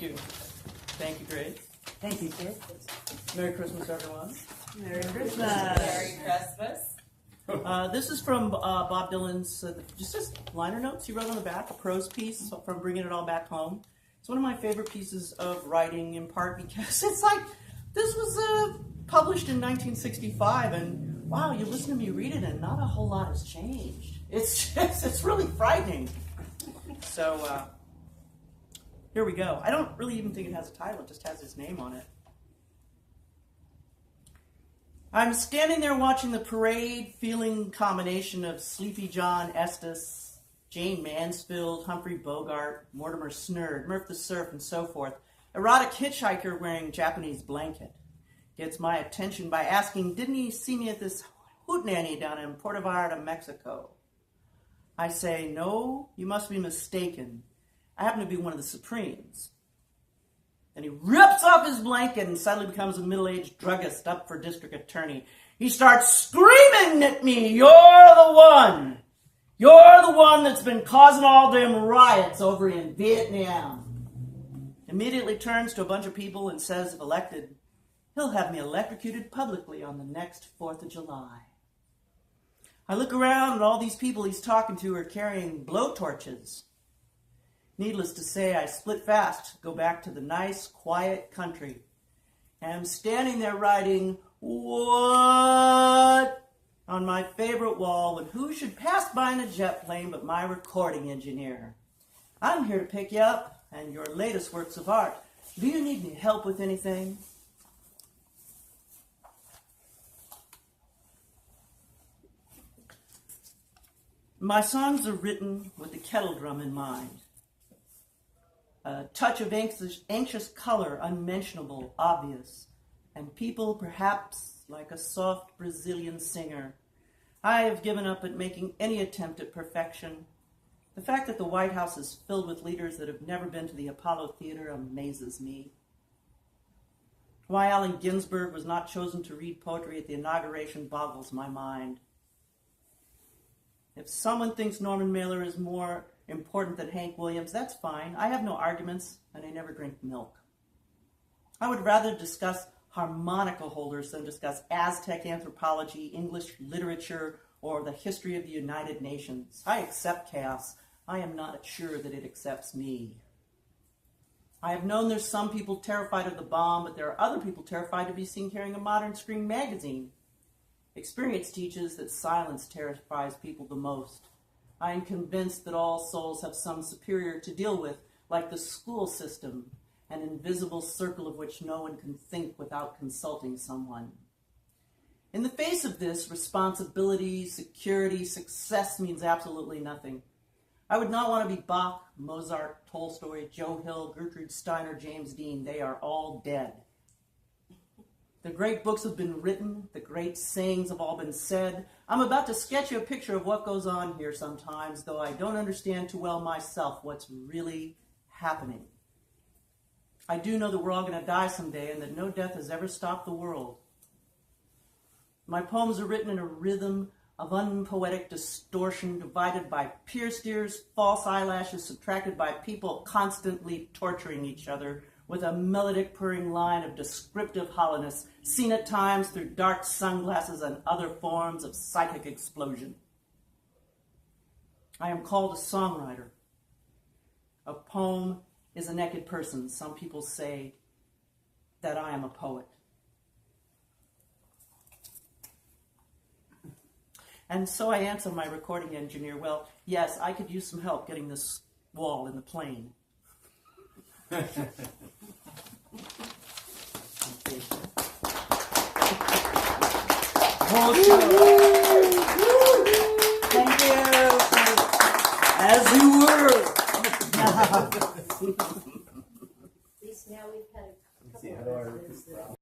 you. Thank you, Grace. Thank you, Sid. Merry Christmas, everyone. Merry Christmas. Merry Christmas. This is from Bob Dylan's, just liner notes he wrote on the back, a prose piece from Bringing It All Back Home. It's one of my favorite pieces of writing, in part because it's like, this was published in 1965, and wow, you listen to me read it, and not a whole lot has changed. It's really frightening. So, here we go. I don't really even think it has a title, it just has his name on it. I'm standing there watching the parade, feeling combination of Sleepy John Estes, Jane Mansfield, Humphrey Bogart, Mortimer Snurd, Murph the Surf, and so forth. Erotic hitchhiker wearing Japanese blanket gets my attention by asking, didn't he see me at this hootenanny down in Puerto Vallarta, Mexico? I say, no, you must be mistaken. I happen to be one of the Supremes. Then he rips off his blanket and suddenly becomes a middle-aged druggist up for district attorney. He starts screaming at me, you're the one! You're the one that's been causing all them riots over in Vietnam. Immediately turns to a bunch of people and says, if elected, he'll have me electrocuted publicly on the next 4th of July. I look around and all these people he's talking to are carrying blowtorches. Needless to say, I split fast, go back to the nice, quiet country. And I'm standing there writing, what? On my favorite wall, when who should pass by in a jet plane but my recording engineer. I'm here to pick you up and your latest works of art. Do you need any help with anything? My songs are written with the kettle drum in mind. A touch of anxious color, unmentionable, obvious, and people perhaps like a soft Brazilian singer. I have given up at making any attempt at perfection. The fact that the White House is filled with leaders that have never been to the Apollo Theater amazes me. Why Allen Ginsberg was not chosen to read poetry at the inauguration boggles my mind. If someone thinks Norman Mailer is more important than Hank Williams, that's fine. I have no arguments, and I never drink milk. I would rather discuss harmonica holders than discuss Aztec anthropology, English literature, or the history of the United Nations. I accept chaos. I am not sure that it accepts me. I have known there's some people terrified of the bomb, but there are other people terrified to be seen carrying a Modern Screen magazine. Experience teaches that silence terrifies people the most. I am convinced that all souls have some superior to deal with, like the school system, an invisible circle of which no one can think without consulting someone. In the face of this, responsibility, security, success means absolutely nothing. I would not want to be Bach, Mozart, Tolstoy, Joe Hill, Gertrude Steiner, James Dean. They are all dead. The great books have been written, the great sayings have all been said. I'm about to sketch you a picture of what goes on here sometimes, though I don't understand too well myself what's really happening. I do know that we're all going to die someday and that no death has ever stopped the world. My poems are written in a rhythm of unpoetic distortion, divided by pierced ears, false eyelashes, subtracted by people constantly torturing each other, with a melodic purring line of descriptive hollowness, seen at times through dark sunglasses and other forms of psychic explosion. I am called a songwriter. A poem is a naked person. Some people say that I am a poet. And so I answer my recording engineer, well, yes, I could use some help getting this wall in the plane. Thank you. As you were.